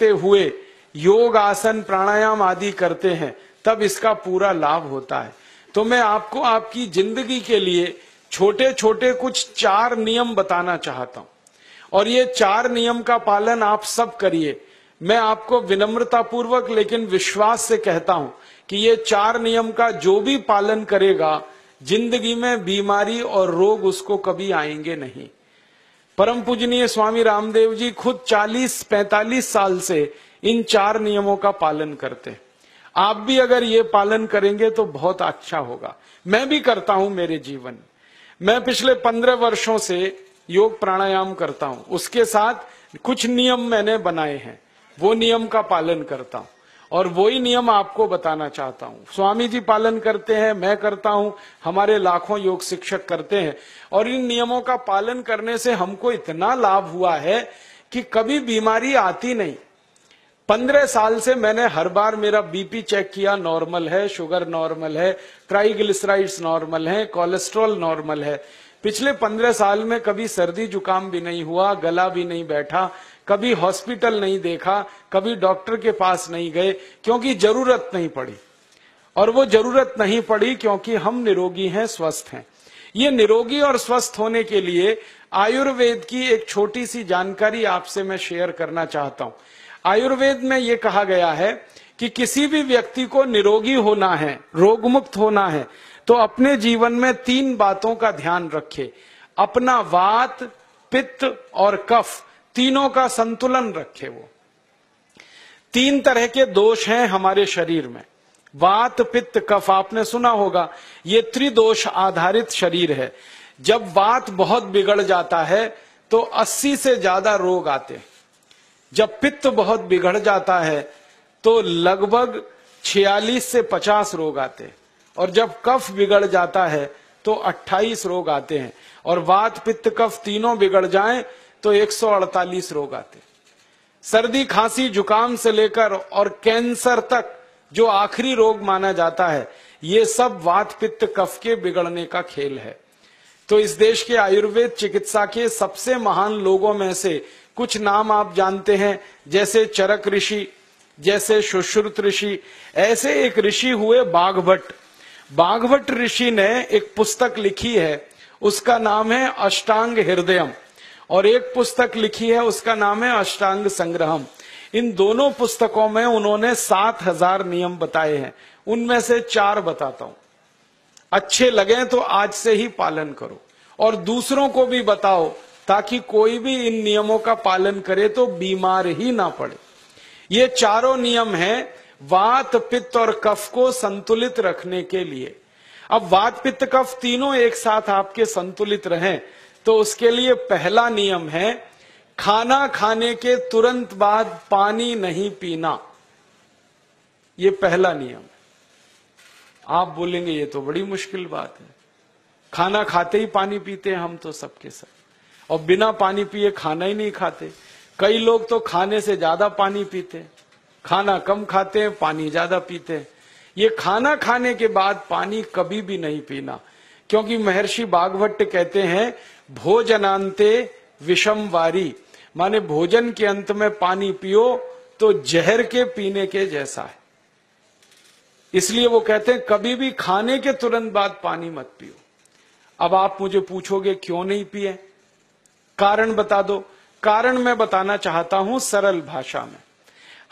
करते हुए योग आसन प्राणायाम आदि करते हैं, तब इसका पूरा लाभ होता है। तो मैं आपको आपकी जिंदगी के लिए छोटे छोटे कुछ 4 नियम बताना चाहता हूं, और ये 4 नियम का पालन आप सब करिए। मैं आपको विनम्रता पूर्वक लेकिन विश्वास से कहता हूं कि ये 4 नियम का जो भी पालन करेगा, जिंदगी में बीमारी और रोग उसको कभी आएंगे नहीं। परम पूजनीय स्वामी रामदेव जी खुद 40-45 साल से इन 4 नियमों का पालन करते हैं। आप भी अगर ये पालन करेंगे तो बहुत अच्छा होगा। मैं भी करता हूं मेरे जीवन में। मैं पिछले 15 वर्षों से योग प्राणायाम करता हूं, उसके साथ कुछ नियम मैंने बनाए हैं, वो नियम का पालन करता हूं, और वही नियम आपको बताना चाहता हूं। स्वामी जी पालन करते हैं, मैं करता हूं, हमारे लाखों योग शिक्षक करते हैं, और इन नियमों का पालन करने से हमको इतना लाभ हुआ है कि कभी बीमारी आती नहीं। 15 साल से मैंने हर बार मेरा बीपी चेक किया, नॉर्मल है, शुगर नॉर्मल है, ट्राइग्लिसराइड्स नॉर्मल है, कोलेस्ट्रॉल नॉर्मल है। पिछले 15 साल में कभी सर्दी जुकाम भी नहीं हुआ, गला भी नहीं बैठा, कभी हॉस्पिटल नहीं देखा, कभी डॉक्टर के पास नहीं गए, क्योंकि जरूरत नहीं पड़ी। और वो जरूरत नहीं पड़ी क्योंकि हम निरोगी हैं, स्वस्थ हैं। ये निरोगी और स्वस्थ होने के लिए आयुर्वेद की एक छोटी सी जानकारी आपसे मैं शेयर करना चाहता हूं। आयुर्वेद में ये कहा गया है कि किसी भी व्यक्ति को निरोगी होना है, रोग मुक्त होना है, तो अपने जीवन में 3 बातों का ध्यान रखे। अपना वात, पित्त और कफ, तीनों का संतुलन रखे। वो 3 तरह के दोष हैं हमारे शरीर में, वात, पित्त, कफ। आपने सुना होगा ये त्रिदोष आधारित शरीर है। जब वात बहुत बिगड़ जाता है तो 80 से ज्यादा रोग आते हैं। जब पित्त बहुत बिगड़ जाता है तो लगभग 46 से 50 रोग आते हैं, और जब कफ बिगड़ जाता है तो 28 रोग आते हैं, और वात, पित्त, कफ तीनों बिगड़ जाएं तो 148 रोग आते हैं। सर्दी, खांसी, जुकाम से लेकर और कैंसर तक जो आखिरी रोग माना जाता है, ये सब वात, पित्त, कफ के बिगड़ने का खेल है। तो इस देश के आयुर्वेद चिकित्सा के सबसे महान लोगों में से कुछ नाम आप जानते हैं, जैसे चरक ऋषि, जैसे सुश्रुत ऋषि। ऐसे एक ऋषि हुए बाघभट्ट। बाघभट्ट ऋषि ने एक पुस्तक लिखी है, उसका नाम है अष्टांग हृदयम, और एक पुस्तक लिखी है उसका नाम है अष्टांग संग्रहम। इन दोनों पुस्तकों में उन्होंने 7000 नियम बताए हैं। उनमें से 4 बताता हूं, अच्छे लगे तो आज से ही पालन करो और दूसरों को भी बताओ, ताकि कोई भी इन नियमों का पालन करे तो बीमार ही ना पड़े। ये चारों नियम हैं वात, पित्त और कफ को संतुलित रखने के लिए। अब वात, पित्त, कफ तीनों एक साथ आपके संतुलित रहें तो उसके लिए पहला नियम है खाना खाने के तुरंत बाद पानी नहीं पीना। ये पहला नियम है। आप बोलेंगे ये तो बड़ी मुश्किल बात है, खाना खाते ही पानी पीते हैं हम तो सबके सब, और बिना पानी पिए खाना ही नहीं खाते। कई लोग तो खाने से ज्यादा पानी पीते हैं, खाना कम खाते हैं, पानी ज्यादा पीते हैं। ये खाना खाने के बाद पानी कभी भी नहीं पीना, क्योंकि महर्षि बाघभट्ट कहते हैं भोजनांते विषम वारी, माने भोजन के अंत में पानी पियो तो जहर के पीने के जैसा है। इसलिए वो कहते हैं कभी भी खाने के तुरंत बाद पानी मत पियो। अब आप मुझे पूछोगे क्यों नहीं पिए, कारण बता दो। कारण मैं बताना चाहता हूं सरल भाषा में।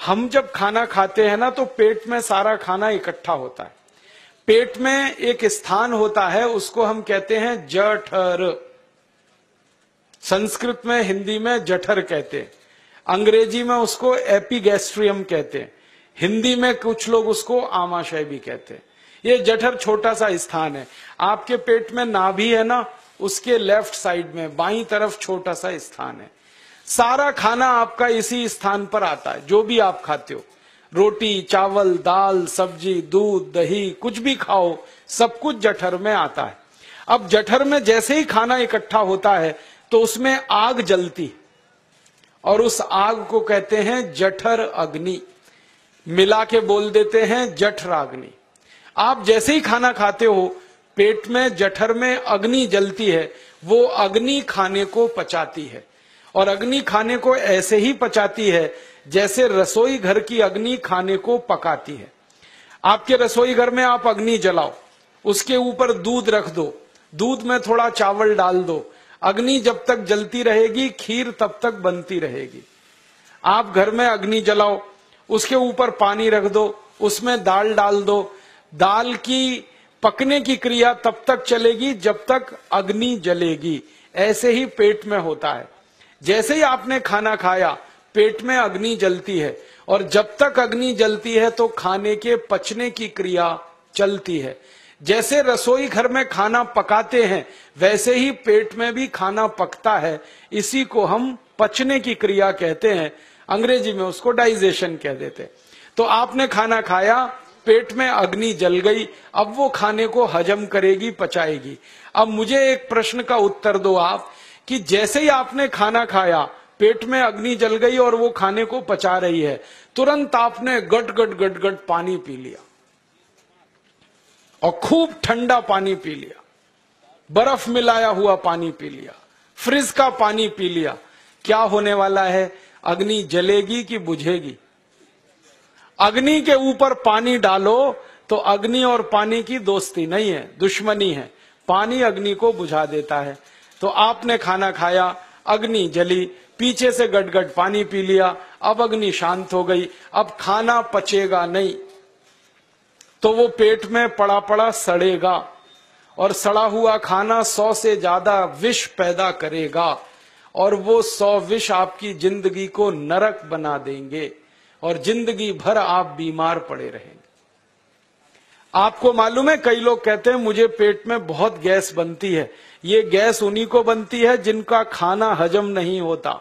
हम जब खाना खाते हैं ना तो पेट में सारा खाना इकट्ठा होता है। पेट में एक स्थान होता है, उसको हम कहते हैं जठर। संस्कृत में, हिंदी में जठर कहते हैं, अंग्रेजी में उसको एपिगैस्ट्रियम कहते हैं, हिंदी में कुछ लोग उसको आमाशय भी कहते हैं। ये जठर छोटा सा स्थान है। आपके पेट में नाभि है ना, उसके लेफ्ट साइड में बाईं तरफ छोटा सा स्थान है। सारा खाना आपका इसी स्थान पर आता है। जो भी आप खाते हो, रोटी, चावल, दाल, सब्जी, दूध, दही, कुछ भी खाओ, सब कुछ जठर में आता है। अब जठर में जैसे ही खाना इकट्ठा होता है तो उसमें आग जलती, और उस आग को कहते हैं जठर अग्नि। मिला के बोल देते हैं जठराग्नि। आप जैसे ही खाना खाते हो, पेट में, जठर में अग्नि जलती है। वो अग्नि खाने को पचाती है, और अग्नि खाने को ऐसे ही पचाती है जैसे रसोई घर की अग्नि खाने को पकाती है। आपके रसोई घर में आप अग्नि जलाओ, उसके ऊपर दूध रख दो, दूध में थोड़ा चावल डाल दो, अग्नि जब तक जलती रहेगी खीर तब तक बनती रहेगी। आप घर में अग्नि जलाओ, उसके ऊपर पानी रख दो, उसमें दाल डाल दो, दाल की पकने की क्रिया तब तक चलेगी जब तक अग्नि जलेगी। ऐसे ही पेट में होता है, जैसे ही आपने खाना खाया पेट में अग्नि जलती है, और जब तक अग्नि जलती है तो खाने के पचने की क्रिया चलती है। जैसे रसोई घर में खाना पकाते हैं वैसे ही पेट में भी खाना पकता है, इसी को हम पचने की क्रिया कहते हैं, अंग्रेजी में उसको डाइजेशन कह देते हैं। तो आपने खाना खाया, पेट में अग्नि जल गई, अब वो खाने को हजम करेगी, पचाएगी। अब मुझे एक प्रश्न का उत्तर दो आप, कि जैसे ही आपने खाना खाया पेट में अग्नि जल गई और वो खाने को पचा रही है, तुरंत आपने गट गट गट गट पानी पी लिया और खूब ठंडा पानी पी लिया, बर्फ मिलाया हुआ पानी पी लिया, फ्रिज का पानी पी लिया। क्या होने वाला है? अग्नि जलेगी कि बुझेगी? अग्नि के ऊपर पानी डालो तो अग्नि और पानी की दोस्ती नहीं है, दुश्मनी है। पानी अग्नि को बुझा देता है। तो आपने खाना खाया, अग्नि जली, पीछे से गटगट पानी पी लिया, अब अग्नि शांत हो गई, अब खाना पचेगा नहीं, तो वो पेट में पड़ा पड़ा सड़ेगा, और सड़ा हुआ खाना 100 से ज्यादा विष पैदा करेगा, और वो 100 विष आपकी जिंदगी को नरक बना देंगे और जिंदगी भर आप बीमार पड़े रहेंगे। आपको मालूम है, कई लोग कहते हैं मुझे पेट में बहुत गैस बनती है। ये गैस उन्हीं को बनती है जिनका खाना हजम नहीं होता।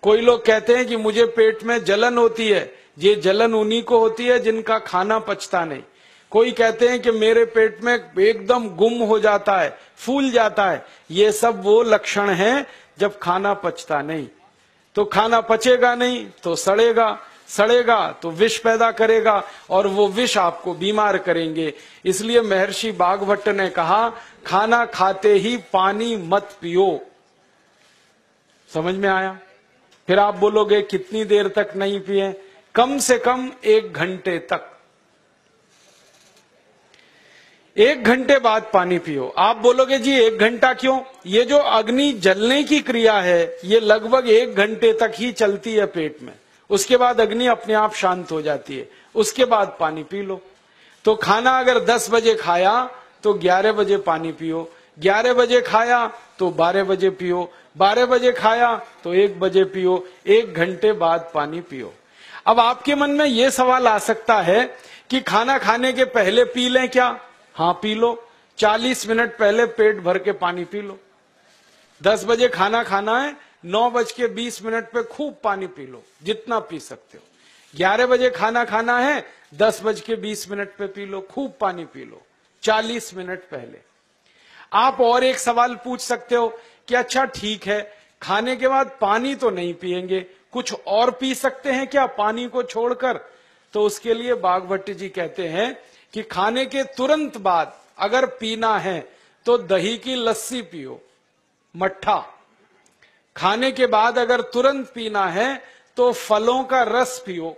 कोई लोग कहते हैं कि मुझे पेट में जलन होती है, ये जलन उन्हीं को होती है जिनका खाना पचता नहीं। कोई कहते हैं कि मेरे पेट में एकदम गुम हो जाता है, फूल जाता है, ये सब वो लक्षण हैं जब खाना पचता नहीं। तो खाना पचेगा नहीं तो सड़ेगा, सड़ेगा तो विष पैदा करेगा, और वो विष आपको बीमार करेंगे। इसलिए महर्षि भागवत ने कहा, खाना खाते ही पानी मत पियो। समझ में आया? फिर आप बोलोगे कितनी देर तक नहीं पिए? कम से कम 1 घंटे तक। 1 घंटे बाद पानी पियो। आप बोलोगे जी 1 घंटा क्यों? ये जो अग्नि जलने की क्रिया है ये लगभग 1 घंटे तक ही चलती है पेट में, उसके बाद अग्नि अपने आप शांत हो जाती है, उसके बाद पानी पी लो। तो खाना अगर 10 बजे खाया तो 11 बजे पानी पियो, 11 बजे खाया तो 12 बजे पियो, 12 बजे खाया तो 1 बजे पियो, 1 घंटे बाद पानी पियो। अब आपके मन में यह सवाल आ सकता है कि खाना खाने के पहले पी लें क्या? हाँ पी लो, 40 मिनट पहले पेट भर के पानी पी लो। 10 बजे खाना खाना है, 9:20 पे खूब पानी पी लो, जितना पी सकते हो। 11 बजे खाना खाना है, 10:20 पे पी लो, खूब पानी पी लो, 40 मिनट पहले। आप और एक सवाल पूछ सकते हो कि अच्छा ठीक है, खाने के बाद पानी तो नहीं पिएंगे, कुछ और पी सकते हैं क्या पानी को छोड़कर? तो उसके लिए भागवत जी कहते हैं कि खाने के तुरंत बाद अगर पीना है तो दही की लस्सी पियो, मट्ठा। खाने के बाद अगर तुरंत पीना है तो फलों का रस पियो,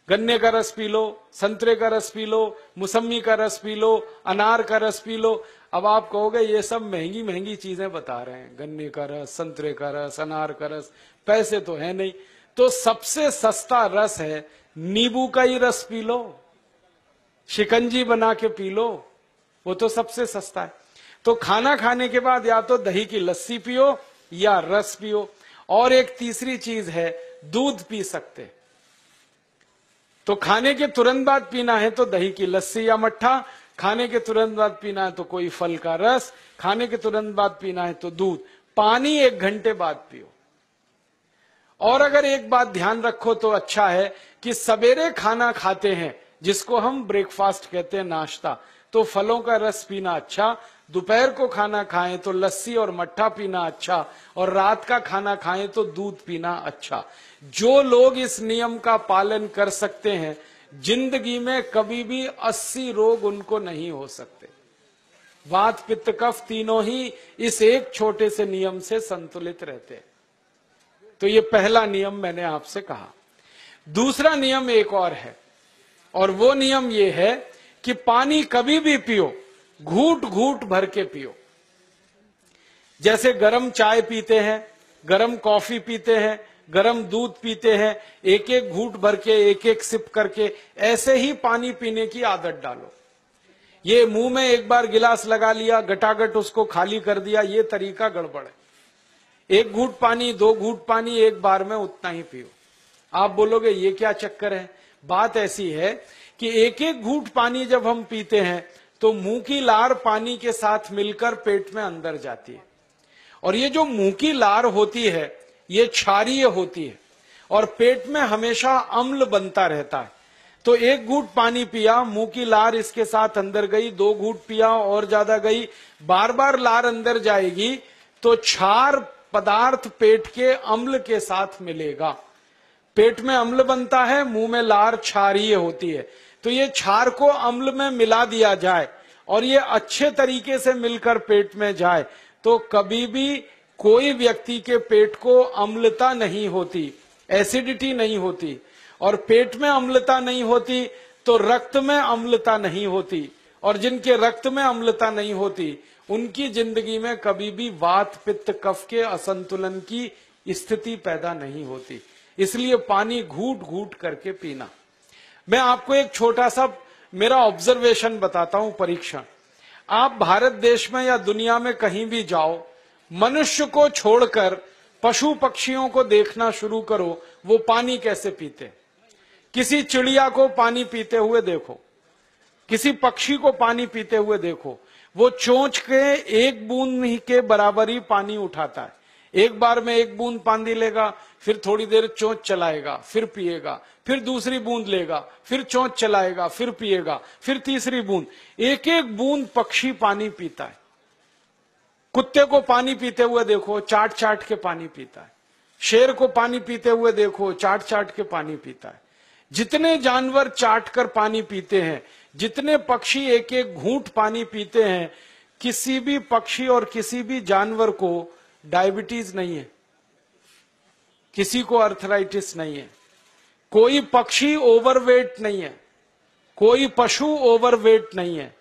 गन्ने का रस पी लो, संतरे का रस पी लो, मौसमी का रस पी लो, अनार का रस पी लो। अब आप कहोगे ये सब महंगी महंगी चीजें बता रहे हैं, गन्ने का रस, संतरे का रस, अनार का रस, पैसे तो है नहीं। तो सबसे सस्ता रस है नींबू का ही रस पी लो, शिकंजी बना के पी लो, वो तो सबसे सस्ता है। तो खाना खाने के बाद या तो दही की लस्सी पियो या रस पियो। और एक तीसरी चीज है, दूध पी सकते। तो खाने के तुरंत बाद पीना है तो दही की लस्सी या मट्ठा, खाने के तुरंत बाद पीना है तो कोई फल का रस, खाने के तुरंत बाद पीना है तो दूध। पानी 1 घंटे बाद पियो। और अगर एक बात ध्यान रखो तो अच्छा है कि सवेरे खाना खाते हैं जिसको हम ब्रेकफास्ट कहते हैं, नाश्ता, तो फलों का रस पीना अच्छा, दोपहर को खाना खाएं तो लस्सी और मट्ठा पीना अच्छा, और रात का खाना खाएं तो दूध पीना अच्छा। जो लोग इस नियम का पालन कर सकते हैं जिंदगी में कभी भी 80 रोग उनको नहीं हो सकते। वात पित्त कफ तीनों ही इस एक छोटे से नियम से संतुलित रहते हैं। तो ये पहला नियम मैंने आपसे कहा। दूसरा नियम एक और है, और वो नियम ये है कि पानी कभी भी पियो, घूट घूट भर के पियो। जैसे गरम चाय पीते हैं, गरम कॉफी पीते हैं, गरम दूध पीते हैं, एक एक घूट भर के, एक एक सिप करके, ऐसे ही पानी पीने की आदत डालो। ये मुंह में एक बार गिलास लगा लिया, गटागट उसको खाली कर दिया, ये तरीका गड़बड़ है। एक घूट पानी, दो घूट पानी एक बार में उतना ही पियो। आप बोलोगे ये क्या चक्कर है? बात ऐसी है कि एक एक घूट पानी जब हम पीते हैं तो मुंह की लार पानी के साथ मिलकर पेट में अंदर जाती है, और ये जो मुंह की लार होती है ये क्षारीय होती है, और पेट में हमेशा अम्ल बनता रहता है। तो एक घूट पानी पिया, मुंह की लार इसके साथ अंदर गई, दो घूट पिया और ज्यादा गई, बार बार लार अंदर जाएगी तो क्षार पदार्थ पेट के अम्ल के साथ मिलेगा। पेट में अम्ल बनता है, मुंह में लार क्षारीय होती है। तो ये क्षार को अम्ल में मिला दिया जाए और ये अच्छे तरीके से मिलकर पेट में जाए तो कभी भी कोई व्यक्ति के पेट को अम्लता नहीं होती, एसिडिटी नहीं होती। और पेट में अम्लता नहीं होती तो रक्त में अम्लता नहीं होती, और जिनके रक्त में अम्लता नहीं होती उनकी जिंदगी में कभी भी वात पित्त कफ के असंतुलन की स्थिति पैदा नहीं होती। इसलिए पानी घूट घूट करके पीना। मैं आपको एक छोटा सा मेरा ऑब्जर्वेशन बताता हूं, परीक्षण। आप भारत देश में या दुनिया में कहीं भी जाओ, मनुष्य को छोड़कर पशु पक्षियों को देखना शुरू करो, वो पानी कैसे पीते। किसी चिड़िया को पानी पीते हुए देखो, किसी पक्षी को पानी पीते हुए देखो, वो चोंच के एक बूंद ही के बराबर ही पानी उठाता है। एक बार में एक बूंद पानी लेगा, फिर थोड़ी देर चोंच चलाएगा, फिर पिएगा, फिर दूसरी बूंद लेगा, फिर चोंच चलाएगा, फिर पिएगा, फिर तीसरी बूंद। एक एक बूंद पक्षी पानी पीता है। कुत्ते को पानी पीते हुए देखो, चाट चाट के पानी पीता है। शेर को पानी पीते हुए देखो, चाट चाट के पानी पीता है। जितने जानवर चाट कर पानी पीते हैं, जितने पक्षी एक एक घूंट पानी पीते हैं, किसी भी पक्षी और किसी भी जानवर को डायबिटीज नहीं है, किसी को अर्थराइटिस नहीं है, कोई पक्षी ओवरवेट नहीं है, कोई पशु ओवरवेट नहीं है।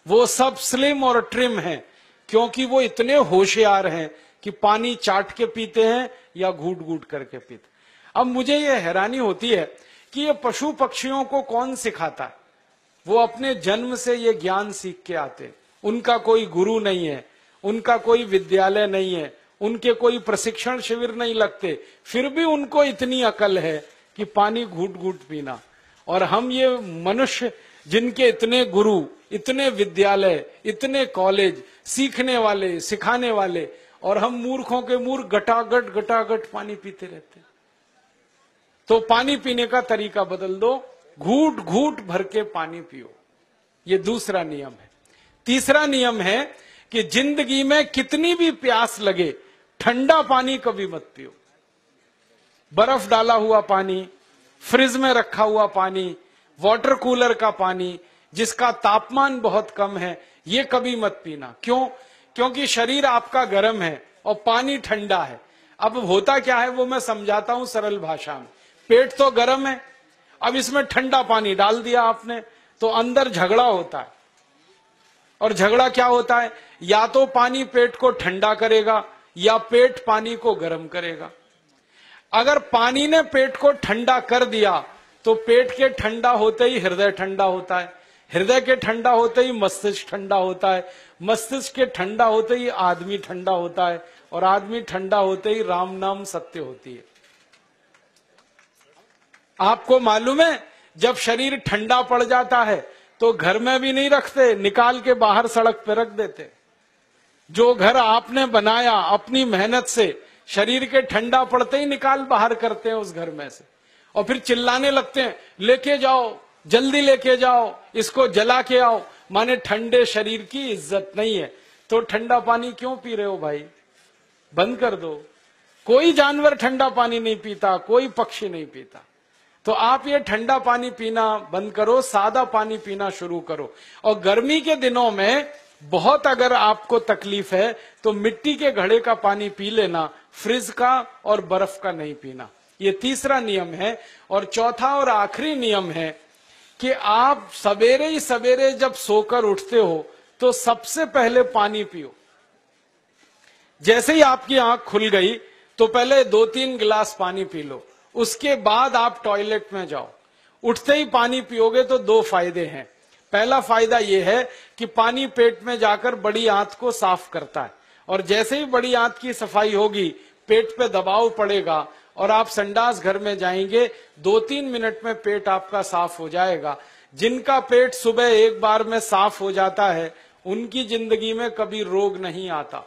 वो सब स्लिम और ट्रिम हैं, क्योंकि वो इतने होशियार हैं कि पानी चाट के पीते हैं या घूट घूट करके पीते। अब मुझे ये हैरानी होती है कि ये पशु पक्षियों को कौन सिखाता है? वो अपने जन्म से ये ज्ञान सीख के आते। उनका कोई गुरु नहीं है, उनका कोई विद्यालय नहीं है, उनके कोई प्रशिक्षण शिविर नहीं लगते, फिर भी उनको इतनी अकल है कि पानी घूट घूट पीना। और हम ये मनुष्य जिनके इतने गुरु, इतने विद्यालय, इतने कॉलेज, सीखने वाले, सिखाने वाले, और हम मूर्खों के मूर्ख गटागट गटागट पानी पीते रहते हैं। तो पानी पीने का तरीका बदल दो, घूट घूट भर के पानी पियो। ये दूसरा नियम है। तीसरा नियम है कि जिंदगी में कितनी भी प्यास लगे, ठंडा पानी कभी मत पियो। बर्फ डाला हुआ पानी, फ्रिज में रखा हुआ पानी, वाटर कूलर का पानी जिसका तापमान बहुत कम है, ये कभी मत पीना। क्यों? क्योंकि शरीर आपका गर्म है और पानी ठंडा है। अब होता क्या है वो मैं समझाता हूं सरल भाषा में। पेट तो गर्म है, अब इसमें ठंडा पानी डाल दिया आपने तो अंदर झगड़ा होता है। और झगड़ा क्या होता है? या तो पानी पेट को ठंडा करेगा या पेट पानी को गर्म करेगा। अगर पानी ने पेट को ठंडा कर दिया तो पेट के ठंडा होते ही हृदय ठंडा होता है, हृदय के ठंडा होते ही मस्तिष्क ठंडा होता है, मस्तिष्क के ठंडा होते ही आदमी ठंडा होता है, और आदमी ठंडा होते ही राम नाम सत्य होती है। आपको मालूम है जब शरीर ठंडा पड़ जाता है तो घर में भी नहीं रखते, निकाल के बाहर सड़क पे रख देते। जो घर आपने बनाया अपनी मेहनत से, शरीर के ठंडा पड़ते ही निकाल बाहर करते हैं उस घर में से, और फिर चिल्लाने लगते हैं लेके जाओ, जल्दी लेके जाओ, इसको जला के आओ। माने ठंडे शरीर की इज्जत नहीं है। तो ठंडा पानी क्यों पी रहे हो भाई? बंद कर दो। कोई जानवर ठंडा पानी नहीं पीता, कोई पक्षी नहीं पीता। तो आप ये ठंडा पानी पीना बंद करो, सादा पानी पीना शुरू करो। और गर्मी के दिनों में बहुत अगर आपको तकलीफ है तो मिट्टी के घड़े का पानी पी लेना, फ्रिज का और बर्फ का नहीं पीना। ये तीसरा नियम है। और चौथा और आखिरी नियम है कि आप सवेरे ही सवेरे जब सोकर उठते हो तो सबसे पहले पानी पियो। जैसे ही आपकी आंख खुल गई तो पहले 2-3 गिलास पानी पी लो, उसके बाद आप टॉयलेट में जाओ। उठते ही पानी पियोगे तो 2 फायदे हैं। पहला फायदा यह है कि पानी पेट में जाकर बड़ी आंत को साफ करता है, और जैसे ही बड़ी आंत की सफाई होगी पेट पे दबाव पड़ेगा और आप संडास घर में जाएंगे, 2-3 मिनट में पेट आपका साफ हो जाएगा। जिनका पेट सुबह एक बार में साफ हो जाता है उनकी जिंदगी में कभी रोग नहीं आता।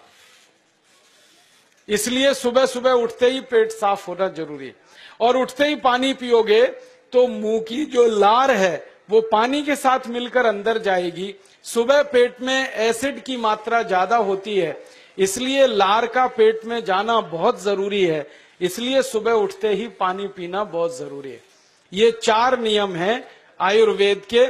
इसलिए सुबह सुबह उठते ही पेट साफ होना जरूरी है। और उठते ही पानी पियोगे तो मुंह की जो लार है वो पानी के साथ मिलकर अंदर जाएगी। सुबह पेट में एसिड की मात्रा ज्यादा होती है, इसलिए लार का पेट में जाना बहुत जरूरी है। इसलिए सुबह उठते ही पानी पीना बहुत जरूरी है। ये 4 नियम हैं आयुर्वेद के।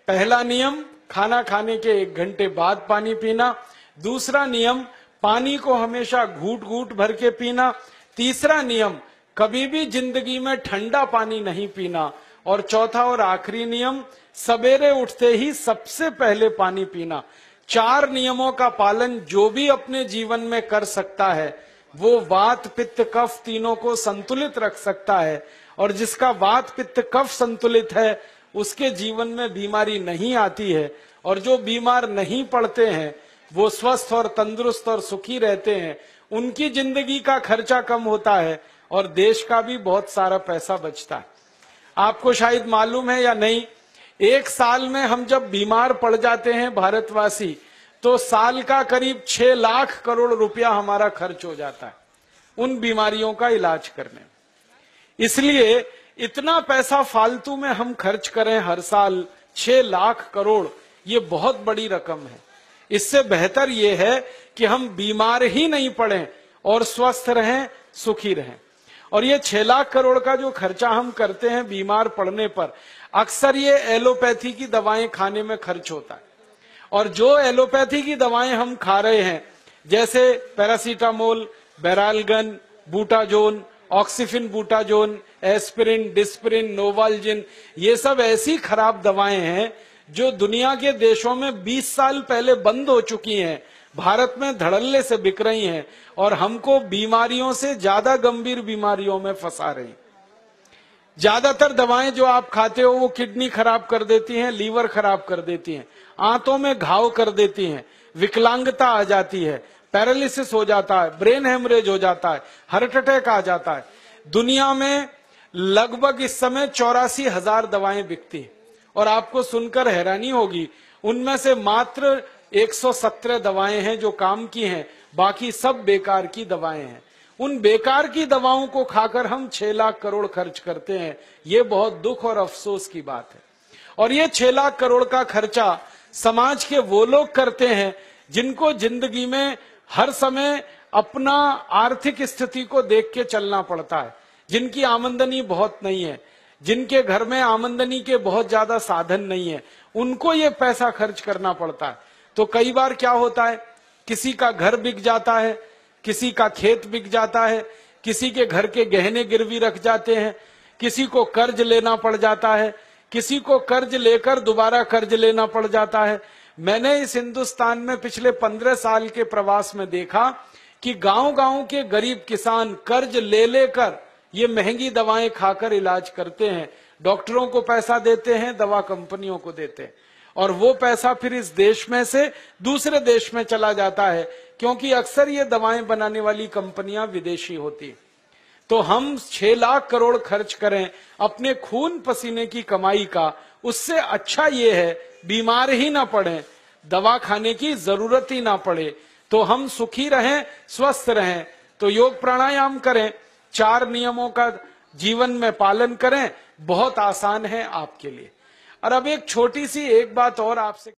पहला नियम, खाना खाने के 1 घंटे बाद पानी पीना। दूसरा नियम, पानी को हमेशा घूट घूट भर के पीना। तीसरा नियम, कभी भी जिंदगी में ठंडा पानी नहीं पीना। और चौथा और आखिरी नियम, सवेरे उठते ही सबसे पहले पानी पीना। 4 नियमों का पालन जो भी अपने जीवन में कर सकता है वो वात पित्त कफ तीनों को संतुलित रख सकता है। और जिसका वात पित्त कफ संतुलित है उसके जीवन में बीमारी नहीं आती है। और जो बीमार नहीं पड़ते हैं वो स्वस्थ और तंदुरुस्त और सुखी रहते हैं। उनकी जिंदगी का खर्चा कम होता है और देश का भी बहुत सारा पैसा बचता है। आपको शायद मालूम है या नहीं, 1 साल में हम जब बीमार पड़ जाते हैं भारतवासी, तो साल का करीब 6 लाख करोड़ रुपया हमारा खर्च हो जाता है उन बीमारियों का इलाज करने में। इसलिए इतना पैसा फालतू में हम खर्च करें हर साल 6 लाख करोड़, ये बहुत बड़ी रकम है। इससे बेहतर ये है कि हम बीमार ही नहीं पड़ें और स्वस्थ रहें, सुखी रहें। और ये 6 लाख करोड़ का जो खर्चा हम करते हैं बीमार पड़ने पर, अक्सर ये एलोपैथी की दवाएं खाने में खर्च होता है। और जो एलोपैथी की दवाएं हम खा रहे हैं, जैसे paracetamol, Baralgan, butazone, oxyphenbutazone, aspirin, Disprin, Novalgin, ये सब ऐसी खराब दवाएं हैं जो दुनिया के देशों में 20 साल पहले बंद हो चुकी हैं, भारत में धड़ल्ले से बिक रही हैं और हमको बीमारियों से ज्यादा गंभीर बीमारियों में फंसा रही हैं। ज्यादातर दवाएं जो आप खाते हो वो किडनी खराब कर देती हैं, लीवर खराब कर देती हैं, आंतों में घाव कर देती हैं, विकलांगता आ जाती है, पैरालिसिस हो जाता है, ब्रेन हेमरेज हो जाता है, हार्ट अटैक आ जाता है। दुनिया में लगभग इस समय 84,000 दवाएं बिकती हैं और आपको सुनकर हैरानी होगी, उनमें से मात्र 117 दवाएं हैं जो काम की हैं, बाकी सब बेकार की दवाएं हैं। उन बेकार की दवाओं को खाकर हम 6 लाख करोड़ खर्च करते हैं। ये बहुत दुख और अफसोस की बात है। और ये 6 लाख करोड़ का खर्चा समाज के वो लोग करते हैं जिनको जिंदगी में हर समय अपना आर्थिक स्थिति को देख के चलना पड़ता है, जिनकी आमदनी बहुत नहीं है, जिनके घर में आमदनी के बहुत ज्यादा साधन नहीं है, उनको ये पैसा खर्च करना पड़ता है। तो कई बार क्या होता है, किसी का घर बिक जाता है, किसी का खेत बिक जाता है, किसी के घर के गहने गिरवी रख जाते हैं, किसी को कर्ज लेना पड़ जाता है, किसी को कर्ज लेकर दोबारा कर्ज लेना पड़ जाता है। मैंने इस हिंदुस्तान में पिछले 15 साल के प्रवास में देखा कि गांव-गांव के गरीब किसान कर्ज ले लेकर ये महंगी दवाएं खाकर इलाज करते हैं, डॉक्टरों को पैसा देते हैं, दवा कंपनियों को देते हैं, और वो पैसा फिर इस देश में से दूसरे देश में चला जाता है, क्योंकि अक्सर ये दवाएं बनाने वाली कंपनियां विदेशी होती हैं। तो हम 6 लाख करोड़ खर्च करें अपने खून पसीने की कमाई का, उससे अच्छा ये है बीमार ही ना पड़े, दवा खाने की जरूरत ही ना पड़े, तो हम सुखी रहें, स्वस्थ रहें। तो योग प्राणायाम करें, 4 नियमों का जीवन में पालन करें, बहुत आसान है आपके लिए। और अब एक छोटी सी एक बात और आपसे